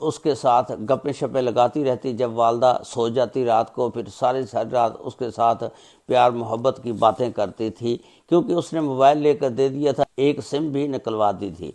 اس کے ساتھ گپیں شپیں لگاتی رہتی، جب والدہ سو جاتی رات کو پھر ساری رات اس کے ساتھ پیار محبت کی باتیں کرتی تھی، کیونکہ اس نے موبائل لے کر دے دیا تھا، ایک سم بھی نکلوا دی تھی۔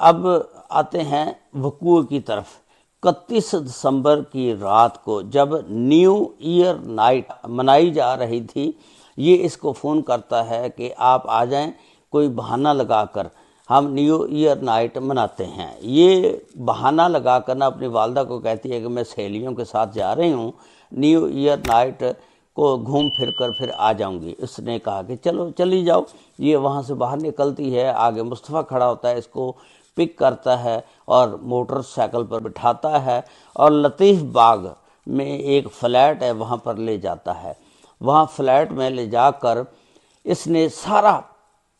اب آتے ہیں وقوع کی طرف۔ 31 دسمبر کی رات کو جب نیو ایئر نائٹ منائی جا رہی تھی، یہ اس کو فون کرتا ہے کہ آپ آ جائیں، کوئی بہانہ لگا کر ہم نیو ایئر نائٹ مناتے ہیں۔ یہ بہانہ لگا کر اپنی والدہ کو کہتی ہے کہ میں سہیلیوں کے ساتھ جا رہی ہوں، نیو ایئر نائٹ کو گھوم پھر کر پھر آ جاؤں گی۔ اس نے کہا کہ چلو چلی جاؤ۔ یہ وہاں سے باہر نکلتی ہے، آگے مصطفیٰ کھڑا ہوتا ہے، اس کو پک کرتا ہے اور موٹر سائیکل پر بٹھاتا ہے اور لطیف باغ میں ایک فلیٹ ہے وہاں پر لے جاتا ہے۔ وہاں فلیٹ میں لے جا کر اس نے سارا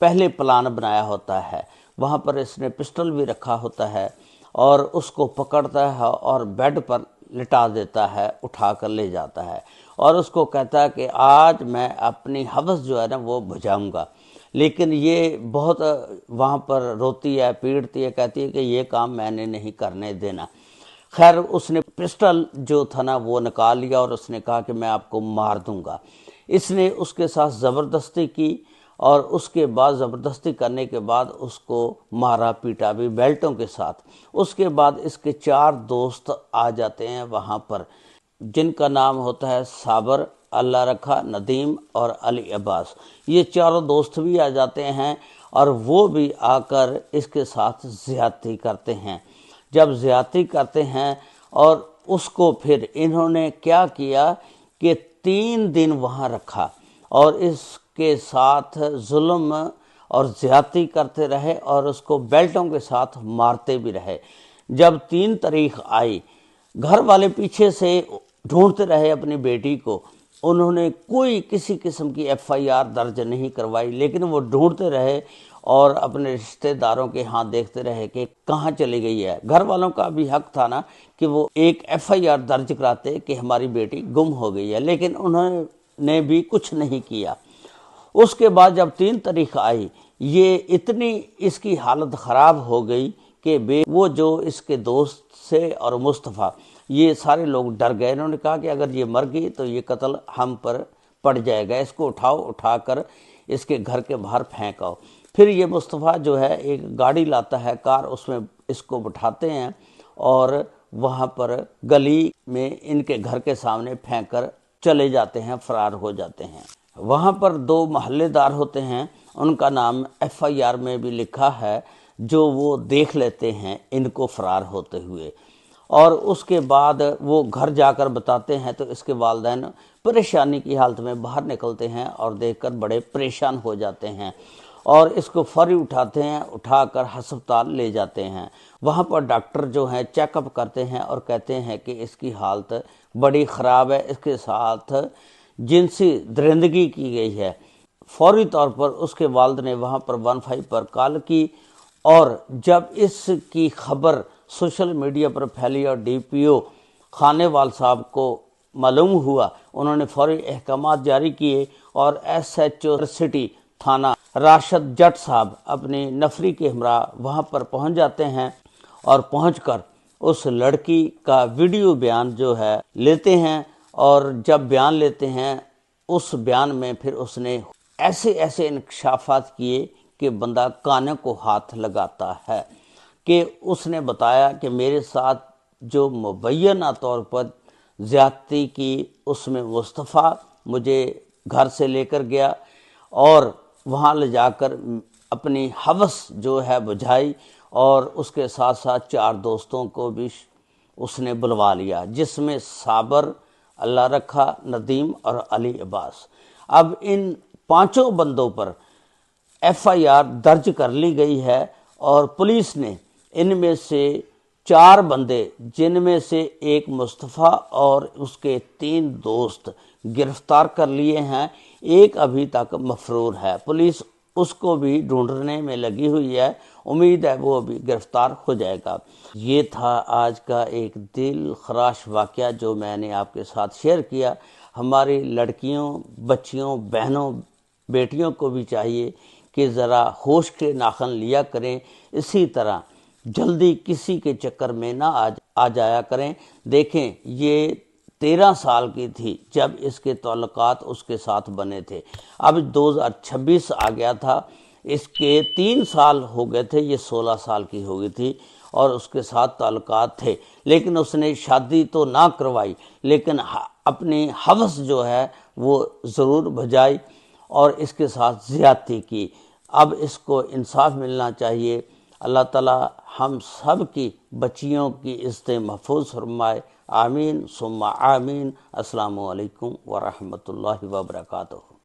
پہلے پلان بنایا ہوتا ہے، وہاں پر اس نے پسٹل بھی رکھا ہوتا ہے اور اس کو پکڑتا ہے اور بیڈ پر لٹا دیتا ہے، اٹھا کر لے جاتا ہے اور اس کو کہتا ہے کہ آج میں اپنی ہوس جو ہے نا وہ بجھاؤں گا۔ لیکن یہ بہت وہاں پر روتی ہے، پیڑتی ہے، کہتی ہے کہ یہ کام میں نے نہیں کرنے دینا۔ خیر اس نے پسٹل جو تھا نا وہ نکال لیا اور اس نے کہا کہ میں آپ کو مار دوں گا۔ اس نے اس کے ساتھ زبردستی کی اور اس کے بعد زبردستی کرنے کے بعد اس کو مارا پیٹا بھی بیلٹوں کے ساتھ۔ اس کے بعد اس کے 4 دوست آ جاتے ہیں وہاں پر، جن کا نام ہوتا ہے صابر، اللہ رکھا، ندیم اور علی عباس۔ یہ چاروں دوست بھی آ جاتے ہیں اور وہ بھی آ کر اس کے ساتھ زیادتی کرتے ہیں۔ جب زیادتی کرتے ہیں اور اس کو پھر انہوں نے کیا کیا کہ 3 دن وہاں رکھا اور اس کے ساتھ ظلم اور زیادتی کرتے رہے اور اس کو بیلٹوں کے ساتھ مارتے بھی رہے۔ جب 3 تاریخ آئی، گھر والے پیچھے سے ڈھونڈتے رہے اپنی بیٹی کو، انہوں نے کوئی کسی قسم کی FIR درج نہیں کروائی، لیکن وہ ڈھونڈتے رہے اور اپنے رشتہ داروں کے ہاں دیکھتے رہے کہ کہاں چلی گئی ہے۔ گھر والوں کا بھی حق تھا نا کہ وہ ایک FIR درج کراتے کہ ہماری بیٹی گم ہو گئی ہے، لیکن انہوں نے بھی کچھ نہیں کیا۔ اس کے بعد جب 3 تاریخ آئی، یہ اتنی اس کی حالت خراب ہو گئی کہ وہ جو اس کے دوست سے اور مصطفیٰ، یہ سارے لوگ ڈر گئے۔ انہوں نے کہا کہ اگر یہ مر گئی تو یہ قتل ہم پر پڑ جائے گا، اس کو اٹھاؤ، اٹھا کر اس کے گھر کے باہر پھینکاؤ۔ پھر یہ مصطفیٰ جو ہے ایک گاڑی لاتا ہے، کار، اس میں اس کو بٹھاتے ہیں اور وہاں پر گلی میں ان کے گھر کے سامنے پھینک کر چلے جاتے ہیں، فرار ہو جاتے ہیں۔ وہاں پر 2 محلے دار ہوتے ہیں، ان کا نام FIR میں بھی لکھا ہے، جو وہ دیکھ لیتے ہیں ان کو فرار ہوتے ہوئے، اور اس کے بعد وہ گھر جا کر بتاتے ہیں تو اس کے والدین پریشانی کی حالت میں باہر نکلتے ہیں اور دیکھ کر بڑے پریشان ہو جاتے ہیں اور اس کو فوری اٹھاتے ہیں، اٹھا کر ہسپتال لے جاتے ہیں۔ وہاں پر ڈاکٹر جو ہیں چیک اپ کرتے ہیں اور کہتے ہیں کہ اس کی حالت بڑی خراب ہے، اس کے ساتھ جنسی درندگی کی گئی ہے۔ فوری طور پر اس کے والد نے وہاں پر 15 پر کال کی اور جب اس کی خبر سوشل میڈیا پر پھیلی اور DPO خانے وال صاحب کو معلوم ہوا، انہوں نے فوری احکامات جاری کیے اور SHO سٹی تھانہ راشد جٹ صاحب اپنی نفری کے ہمراہ وہاں پر پہنچ جاتے ہیں اور پہنچ کر اس لڑکی کا ویڈیو بیان جو ہے لیتے ہیں، اور جب بیان لیتے ہیں اس بیان میں پھر اس نے ایسے انکشافات کیے کہ بندہ کانوں کو ہاتھ لگاتا ہے، کہ اس نے بتایا کہ میرے ساتھ جو مبینہ طور پر زیادتی کی اس میں مصطفیٰ مجھے گھر سے لے کر گیا اور وہاں لے جا کر اپنی ہوس جو ہے بجھائی، اور اس کے ساتھ ساتھ 4 دوستوں کو بھی اس نے بلوا لیا، جس میں صابر، اللہ رکھا، ندیم اور علی عباس۔ اب ان 5 بندوں پر FIR درج کر لی گئی ہے اور پولیس نے ان میں سے 4 بندے، جن میں سے ایک مصطفیٰ اور اس کے 3 دوست، گرفتار کر لیے ہیں۔ ایک ابھی تک مفرور ہے، پولیس اس کو بھی ڈھونڈنے میں لگی ہوئی ہے، امید ہے وہ بھی گرفتار ہو جائے گا۔ یہ تھا آج کا ایک دل خراش واقعہ جو میں نے آپ کے ساتھ شیئر کیا۔ ہماری لڑکیوں، بچیوں، بہنوں، بیٹیوں کو بھی چاہیے کہ ذرا ہوش کے ناخن لیا کریں، اسی طرح جلدی کسی کے چکر میں نہ آ جایا کریں۔ دیکھیں یہ 13 سال کی تھی جب اس کے تعلقات اس کے ساتھ بنے تھے، اب 2026 آ گیا تھا، اس کے 3 سال ہو گئے تھے، یہ 16 سال کی ہو گئی تھی اور اس کے ساتھ تعلقات تھے، لیکن اس نے شادی تو نہ کروائی لیکن اپنی حوث جو ہے وہ ضرور بجائی اور اس کے ساتھ زیادتی کی۔ اب اس کو انصاف ملنا چاہیے۔ اللہ تعالی ہم سب کی بچیوں کی عزت محفوظ فرمائے، آمین ثم آمین۔ السلام علیکم ورحمۃ اللہ وبرکاتہ۔